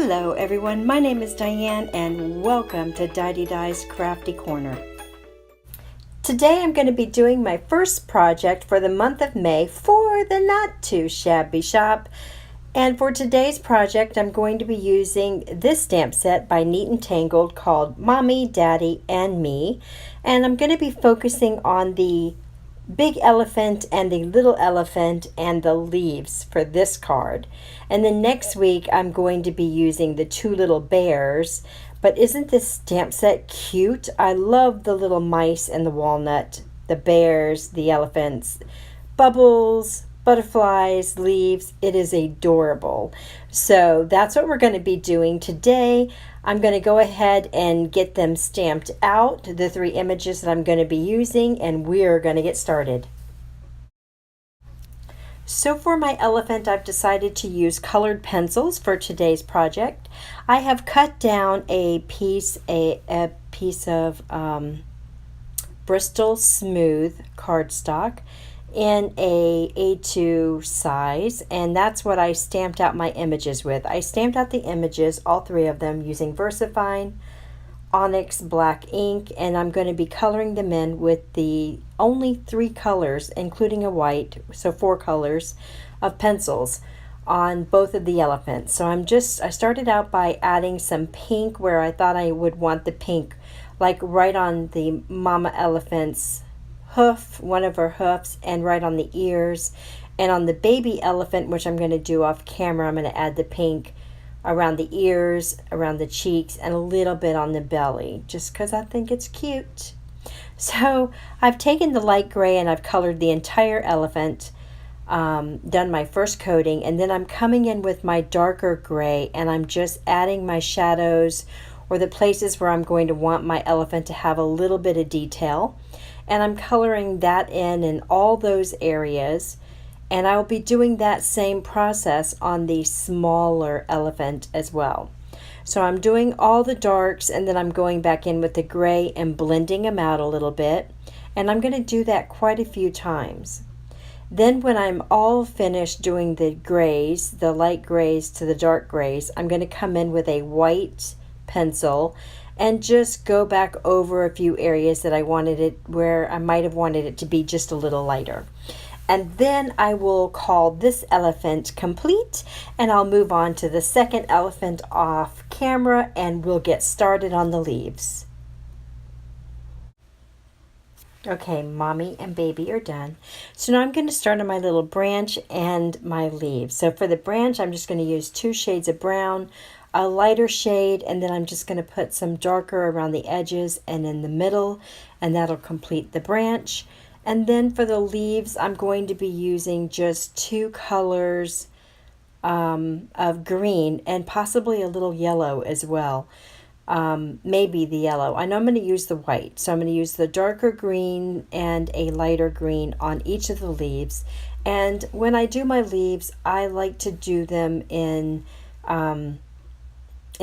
Hello everyone, my name is Diane and welcome to Didedi's Crafty Corner. Today I'm going to be doing my first project for the month of May for the not too shabby shop. And for today's project I'm going to be using this stamp set by Neat Tangled called Mommy, Daddy, and Me. And I'm going to be focusing on the big elephant and the little elephant and the leaves for this card. And then next week I'm going to be using the two little bears. But isn't this stamp set cute? I love the little mice and the walnut, the bears, the elephants, bubbles, butterflies, leaves. It is adorable. So that's what we're going to be doing today. I'm going to go ahead and get them stamped out, the three images that I'm going to be using, and we're going to get started. So for my elephant, I've decided to use colored pencils for today's project. I have cut down a piece of Bristol Smooth cardstock in a A2 size, and that's what I stamped out my images with. I stamped out the images, all three of them, using VersaFine Onyx black ink, and I'm going to be coloring them in with the only three colors, including a white, so 4 colors of pencils on both of the elephants. So I started out by adding some pink where I thought I would want the pink, like right on the mama elephant's hoof, one of her hoofs, and right on the ears. And on the baby elephant, which I'm going to do off camera, I'm going to add the pink around the ears, around the cheeks, and a little bit on the belly, just because I think it's cute. So I've taken the light gray and I've colored the entire elephant, done my first coating, and then I'm coming in with my darker gray and I'm just adding my shadows or the places where I'm going to want my elephant to have a little bit of detail. And I'm coloring that in all those areas. And I will be doing that same process on the smaller elephant as well. So I'm doing all the darks and then I'm going back in with the gray and blending them out a little bit. And I'm going to do that quite a few times. Then when I'm all finished doing the grays, the light grays to the dark grays, I'm going to come in with a white pencil and just go back over a few areas that I wanted it, where I might have wanted it to be just a little lighter. And then I will call this elephant complete, and I'll move on to the second elephant off camera and we'll get started on the leaves. Okay, mommy and baby are done. So now I'm going to start on my little branch and my leaves. So for the branch, I'm just going to use 2 shades of brown, a lighter shade, and then I'm just going to put some darker around the edges and in the middle, and that'll complete the branch. And then for the leaves, I'm going to be using just 2 colors of green and possibly a little yellow as well. Maybe the yellow. I know I'm going to use the white, so I'm going to use the darker green and a lighter green on each of the leaves. And when I do my leaves, I like to do them in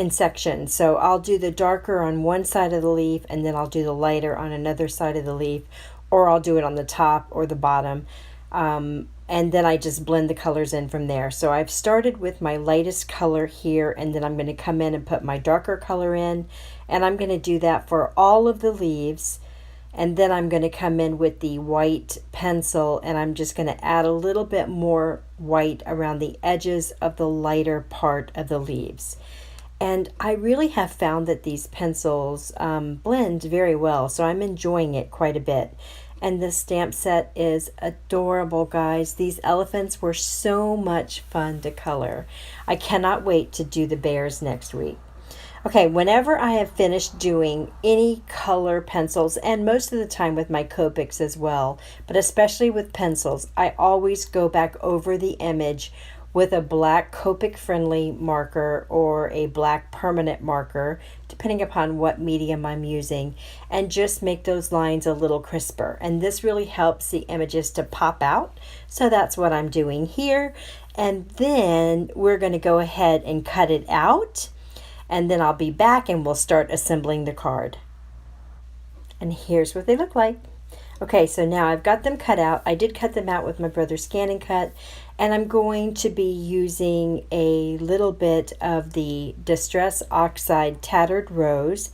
sections. So I'll do the darker on one side of the leaf and then I'll do the lighter on another side of the leaf, or I'll do it on the top or the bottom, and then I just blend the colors in from there. So I've started with my lightest color here, and then I'm going to come in and put my darker color in, and I'm going to do that for all of the leaves. And then I'm going to come in with the white pencil and I'm just going to add a little bit more white around the edges of the lighter part of the leaves. And I really have found that these pencils blend very well, so I'm enjoying it quite a bit. And this stamp set is adorable, guys. These elephants were so much fun to color. I cannot wait to do the bears next week. Okay, whenever I have finished doing any color pencils, and most of the time with my Copics as well, but especially with pencils, I always go back over the image with a black Copic friendly marker or a black permanent marker, depending upon what medium I'm using, and just make those lines a little crisper. And this really helps the images to pop out. So that's what I'm doing here. And then we're going to go ahead and cut it out. And then I'll be back and we'll start assembling the card. And here's what they look like. Okay, so now I've got them cut out. I did cut them out with my brother's Scan and Cut, And I'm going to be using a little bit of the Distress Oxide Tattered Rose.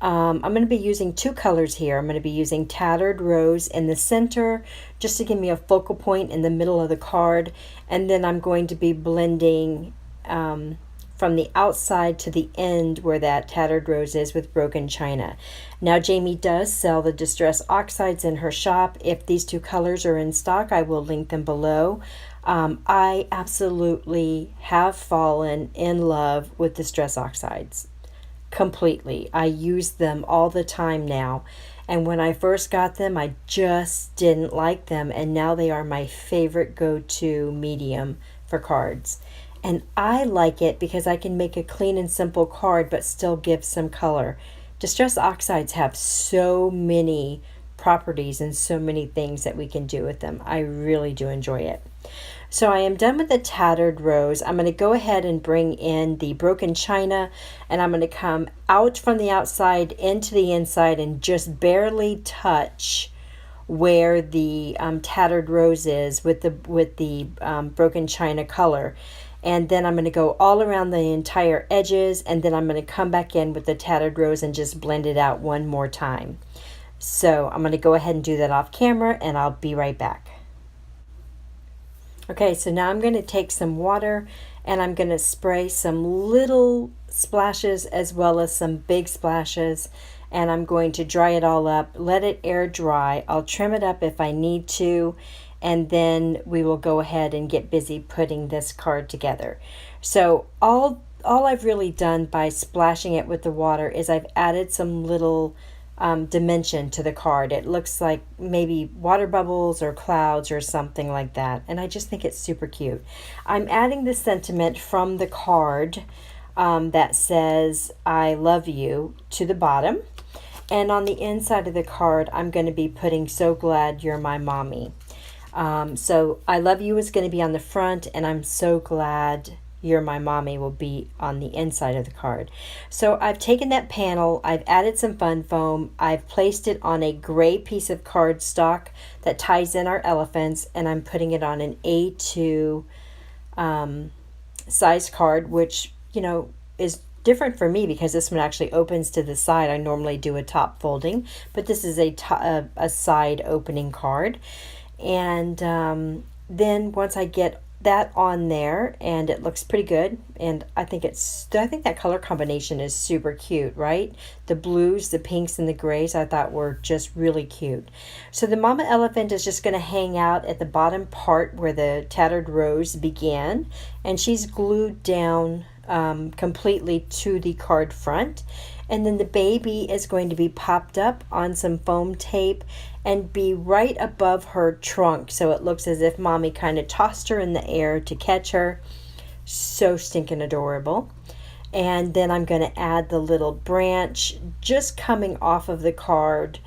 I'm going to be using two colors here. I'm going to be using Tattered Rose in the center just to give me a focal point in the middle of the card. And then I'm going to be blending from the outside to the end where that Tattered Rose is with Broken China. Now Jamie does sell the Distress Oxides in her shop. If these two colors are in stock, I will link them below. I absolutely have fallen in love with Distress Oxides. Completely. I use them all the time now. And when I first got them, I just didn't like them. And now they are my favorite go-to medium for cards. And I like it because I can make a clean and simple card but still give some color. Distress Oxides have so many properties and so many things that we can do with them. I really do enjoy it. So I am done with the Tattered Rose. I'm going to go ahead and bring in the Broken China, and I'm going to come out from the outside into the inside and just barely touch where the Tattered Rose is with the Broken China color. And then I'm going to go all around the entire edges, and then I'm going to come back in with the Tattered Rose and just blend it out one more time. So I'm going to go ahead and do that off camera, and I'll be right back. Okay, so now I'm going to take some water and I'm going to spray some little splashes as well as some big splashes, and I'm going to dry it all up, let it air dry. I'll trim it up if I need to, and then we will go ahead and get busy putting this card together. So all I've really done by splashing it with the water is I've added some little dimension to the card. It looks like maybe water bubbles or clouds or something like that, and I just think it's super cute. I'm adding the sentiment from the card that says I love you to the bottom, and on the inside of the card I'm going to be putting so glad you're my mommy. So I love you is going to be on the front, and I'm so glad you're my mommy will be on the inside of the card. So I've taken that panel, I've added some fun foam, I've placed it on a gray piece of cardstock that ties in our elephants, and I'm putting it on an A2 size card, which, you know, is different for me because this one actually opens to the side. I normally do a top folding, but this is a side opening card. And then once I get that on there, and it looks pretty good, and I think that color combination is super cute, right? The blues, the pinks, and the grays I thought were just really cute. So the mama elephant is just going to hang out at the bottom part where the Tattered Rose began, and she's glued down completely to the card front. And then the baby is going to be popped up on some foam tape and be right above her trunk, so it looks as if mommy kind of tossed her in the air to catch her. So stinking adorable. And then I'm going to add the little branch just coming off of the card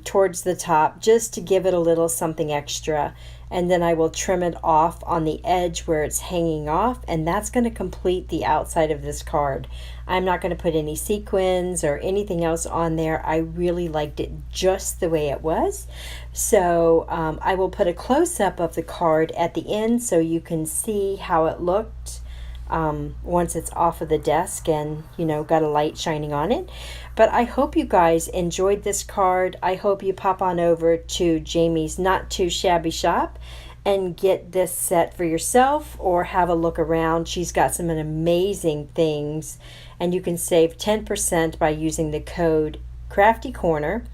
towards the top, just to give it a little something extra. And then I will trim it off on the edge where it's hanging off, and that's going to complete the outside of this card. I'm not going to put any sequins or anything else on there. I really liked it just the way it was. So I will put a close-up of the card at the end so you can see how it looked once it's off of the desk and, you know, got a light shining on it. But I hope you guys enjoyed this card. I hope you pop on over to Jamie's Not Too Shabby Shop and get this set for yourself or have a look around. She's got some amazing things, and you can save 10% by using the code Crafty Corner.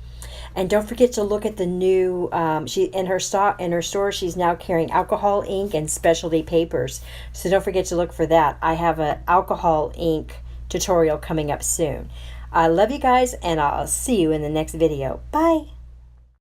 And don't forget to look at the new in her store she's now carrying alcohol ink and specialty papers. So don't forget to look for that. I have an alcohol ink tutorial coming up soon. I love you guys, and I'll see you in the next video. Bye.